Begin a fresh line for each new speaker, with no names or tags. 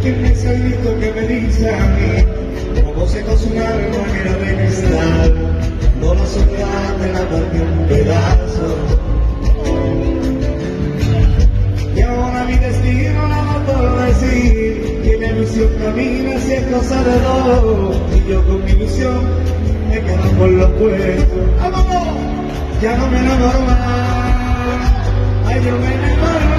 quien es el grito que me dice a mí, como se con una manera de cristal, no la soledad de la parte un pedazo. Y ahora mi destino nada por decir, que mi ilusión camina si es cosa de dos, y yo con mi ilusión me quedo por los puestos. ¡Vamos! Ya no me enamoro más, ay yo me enamoro.